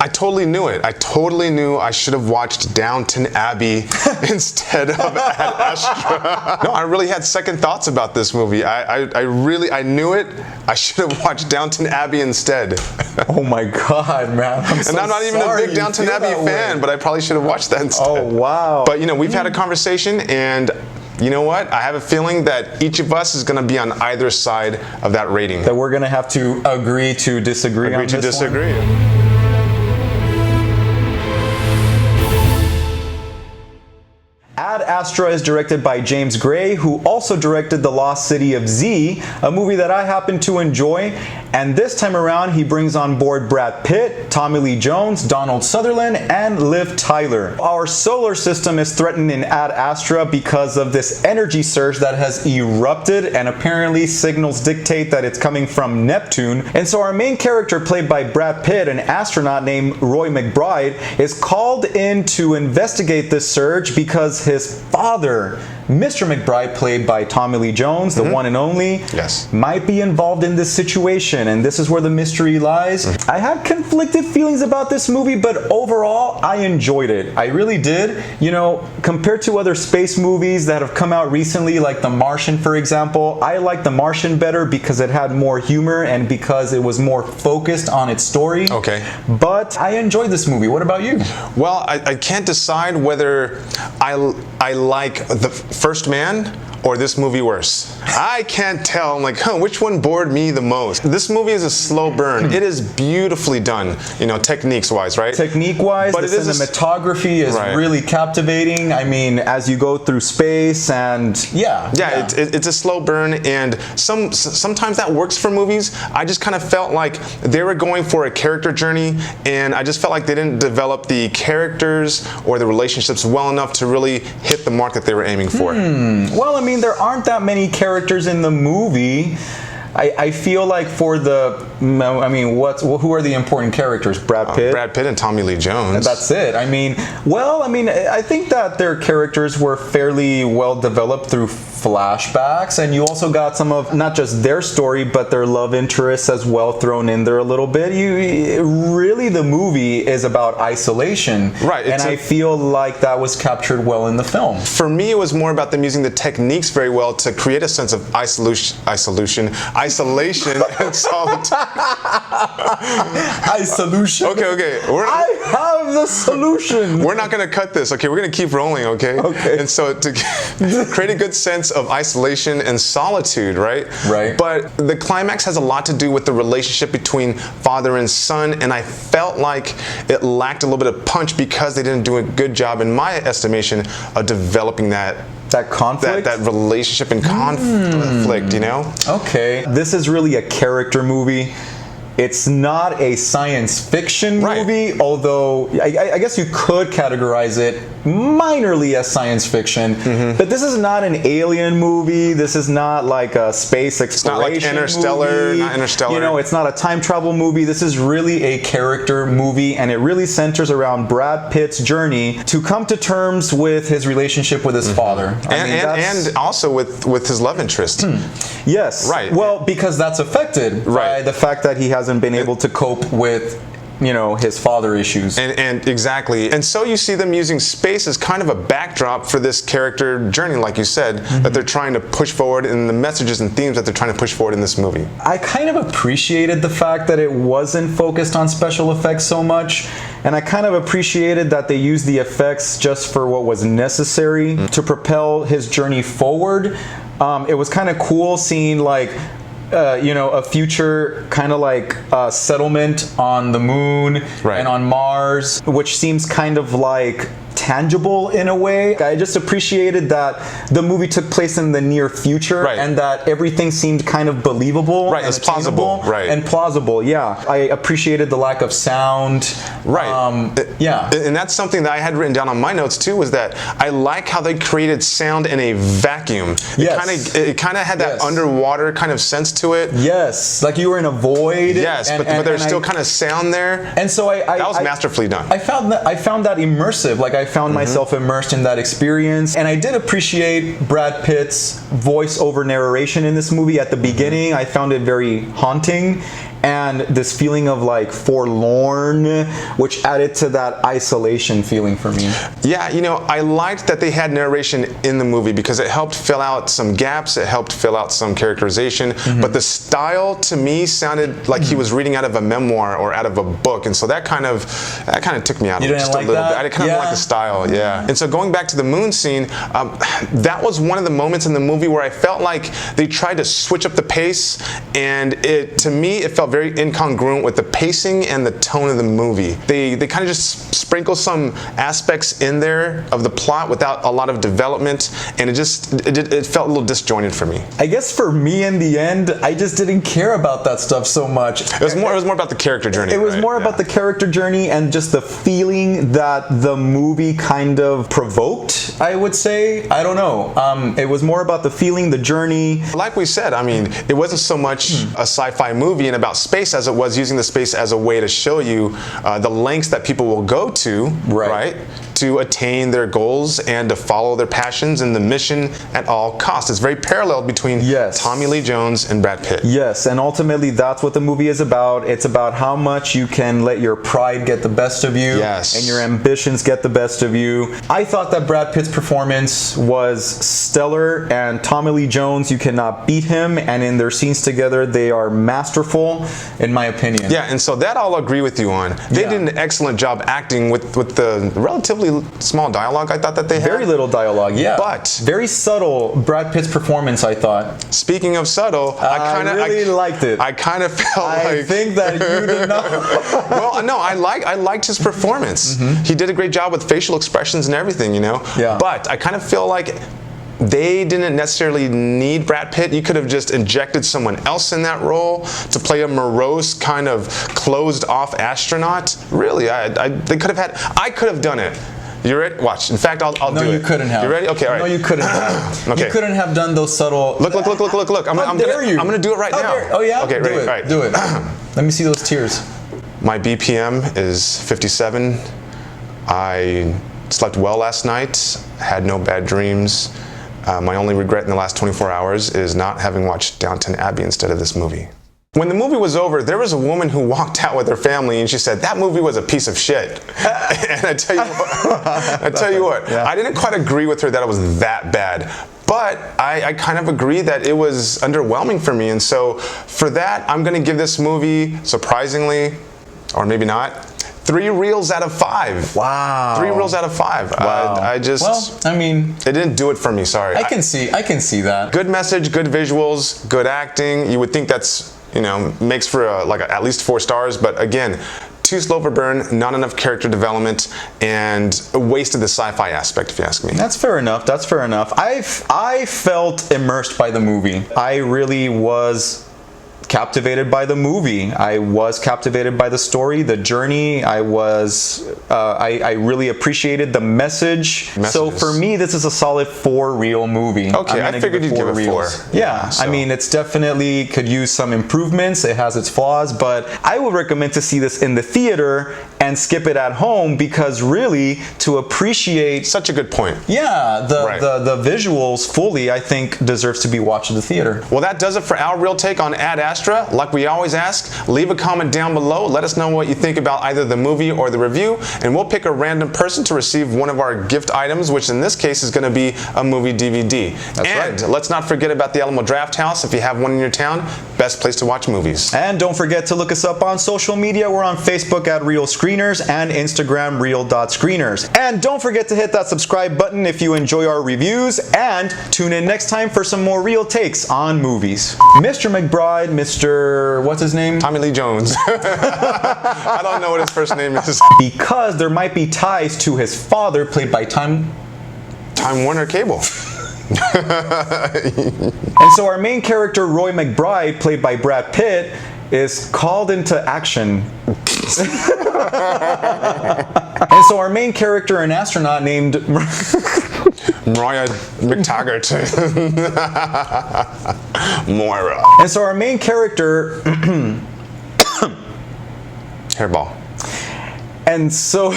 I totally knew it. I totally knew I should have watched Downton Abbey instead of Ad Astra. No, I really had second thoughts about this movie. I knew it. I should have watched Downton Abbey instead. Oh my God, man. And I'm not even a big Downton Abbey fan, but I probably should have watched that instead. Oh, wow. But, you know, we've had a conversation, and you know what? I have a feeling that each of us is going to be on either side of that rating. That we're going to have to agree to disagree on this one? Agree to disagree. Ad Astra is directed by James Gray, who also directed The Lost City of Z, a movie that I happen to enjoy. And this time around, he brings on board Brad Pitt, Tommy Lee Jones, Donald Sutherland, and Liv Tyler. Our solar system is threatened in Ad Astra because of this energy surge that has erupted, and apparently signals dictate that it's coming from Neptune. And so our main character, played by Brad Pitt, an astronaut named Roy McBride, is called in to investigate this surge because his father, Mr. McBride, played by Tommy Lee Jones, the one and only, yes, might be involved in this situation, and this is where the mystery lies. I had conflicted feelings about this movie, but overall, I enjoyed it. I really did. You know, compared to other space movies that have come out recently, like The Martian, for example, I like The Martian better because it had more humor and because it was more focused on its story. Okay. But I enjoyed this movie. What about you? Well, I can't decide whether I like The First Man or this movie worse. I can't tell. I'm like, which one bored me the most? This movie is a slow burn. It is beautifully done, you know, techniques-wise, right? Technique-wise, the cinematography is really captivating. I mean, as you go through space, and it's a slow burn, and sometimes that works for movies. I just kind of felt like they were going for a character journey, and I just felt like they didn't develop the characters or the relationships well enough to really hit the mark that they were aiming for. Well, I mean, there aren't that many characters in the movie. I feel like for the, I mean, who are the important characters? Brad Pitt? Brad Pitt and Tommy Lee Jones. That's it. I mean, I think that their characters were fairly well developed through flashbacks, and you also got some of not just their story, but their love interests as well thrown in there a little bit. Really, the movie is about isolation. Right. And I feel like that was captured well in the film. For me, it was more about them using the techniques very well to create a sense of isolation and solitude. Isolation. Okay. I have the solution. We're not going to cut this, okay? We're going to keep rolling, okay? Okay. And so to create a good sense of isolation and solitude, right? Right. But the climax has a lot to do with the relationship between father and son, and I felt like it lacked a little bit of punch because they didn't do a good job, in my estimation, of developing that conflict? That relationship and conflict, you know? Okay. This is really a character movie. It's not a science fiction movie, although I guess you could categorize it minorly as science fiction. But this is not an alien movie. This is not like a space exploration It's not like Interstellar, movie. not Interstellar. You know, it's not a time travel movie. This is really a character movie, and it really centers around Brad Pitt's journey to come to terms with his relationship with his father. And also with his love interest. Yes. Right. Well, because that's affected by the fact that he hasn't been able to cope with, you know, his father issues. And exactly. And so you see them using space as kind of a backdrop for this character journey, like you said, that they're trying to push forward in the messages and themes that they're trying to push forward in this movie. I kind of appreciated the fact that it wasn't focused on special effects so much. And I kind of appreciated that they used the effects just for what was necessary to propel his journey forward. It was kind of cool seeing like a future kind of like settlement on the moon and on Mars, which seems kind of like tangible in a way. I just appreciated that the movie took place in the near future and that everything seemed kind of believable. Right, it's plausible. Right. And plausible, yeah. I appreciated the lack of sound. Right. Yeah. And that's something that I had written down on my notes too, was that I like how they created sound in a vacuum. It kind of had that underwater kind of sense to it. Yes, like you were in a void. Yes, but there's still kind of sound there. And so that was masterfully done. I found that immersive. Like I found myself immersed in that experience, and I did appreciate Brad Pitt's voice-over narration in this movie at the beginning. I found it very haunting. and this feeling of like forlorn, which added to that isolation feeling for me. Yeah, you know, I liked that they had narration in the movie because it helped fill out some gaps, it helped fill out some characterization, but the style to me sounded like he was reading out of a memoir or out of a book, and so that kind of took me out of it just a little bit. I kind of didn't like the style, yeah. And so going back to the moon scene, that was one of the moments in the movie where I felt like they tried to switch up the pace, and to me it felt very incongruent with the pacing and the tone of the movie. They kind of just sprinkle some aspects in there of the plot without a lot of development, and it felt a little disjointed for me. I guess for me in the end, I just didn't care about that stuff so much. It was more about the character journey. It was more about the character journey and just the feeling that the movie kind of provoked, I would say. I don't know. It was more about the feeling, the journey. Like we said, I mean, it wasn't so much a sci-fi movie and about space as it was using the space as a way to show you the lengths that people will go to, right, to attain their goals and to follow their passions and the mission at all costs. It's very parallel between Tommy Lee Jones and Brad Pitt. Yes, and ultimately that's what the movie is about. It's about how much you can let your pride get the best of you and your ambitions get the best of you. I thought that Brad Pitt's performance was stellar, and Tommy Lee Jones, you cannot beat him, and in their scenes together they are masterful in my opinion. Yeah, and so that I'll agree with you on. They did an excellent job acting with the relatively small dialogue I thought that they had. Very little dialogue, yeah. But very subtle Brad Pitt's performance, I thought. Speaking of subtle, I really liked it. I kind of felt I think that you did not. Well, no, I liked his performance. He did a great job with facial expressions and everything, you know. Yeah. But I kind of feel like they didn't necessarily need Brad Pitt. You could have just injected someone else in that role to play a morose, kind of closed-off astronaut. Really, they could have had. I could have done it. You ready? Watch. In fact, I'll do it. No, you couldn't have. You ready? Okay, all right. No, you couldn't have. Okay. You couldn't have done those subtle. Look. I'm gonna do it right now. Oh yeah? Okay, ready? All right. Do it. Let me see those tears. My BPM is 57. I slept well last night, had no bad dreams. My only regret in the last 24 hours is not having watched Downton Abbey instead of this movie. When the movie was over, there was a woman who walked out with her family and she said, that movie was a piece of shit. And I tell you what, I didn't quite agree with her that it was that bad. But I kind of agree that it was underwhelming for me. And so for that, I'm going to give this movie, surprisingly, or maybe not, 3 reels out of 5. Wow. 3 reels out of 5. Wow. Well, I mean, it didn't do it for me. Sorry. I can see that. Good message, good visuals, good acting. You would think that's, you know, makes for at least 4 stars. But again, too slow for burn, not enough character development, and wasted the sci-fi aspect, if you ask me. That's fair enough. That's fair enough. I felt immersed by the movie. I really was captivated by the movie. I was captivated by the story, the journey. I really appreciated the message. So for me, this is a solid 4 reel movie. Okay, I figured you'd give it 4. Yeah, so. I mean, it's definitely could use some improvements. It has its flaws, but I would recommend to see this in the theater and skip it at home, because really to appreciate such a good point. Yeah, the visuals fully, I think, deserves to be watched in the theater. Well, that does it for our real take on Ad Astra. Like we always ask, leave a comment down below. Let us know what you think about either the movie or the review, and we'll pick a random person to receive one of our gift items, which in this case is going to be a movie DVD. That's right. Let's not forget about the Alamo Draft House. If you have one in your town, best place to watch movies. And don't forget to look us up on social media. We're on Facebook at Real Screeners and Instagram real.screeners. And don't forget to hit that subscribe button if you enjoy our reviews, and tune in next time for some more real takes on movies. Mr. McBride, what's his name? Tommy Lee Jones. I don't know what his first name is. Because there might be ties to his father, played by Time Warner Cable. And so our main character, Roy McBride, played by Brad Pitt, is called into action. And so our main character, an astronaut named Mariah McTaggart. Moira. And so our main character Hairball. And so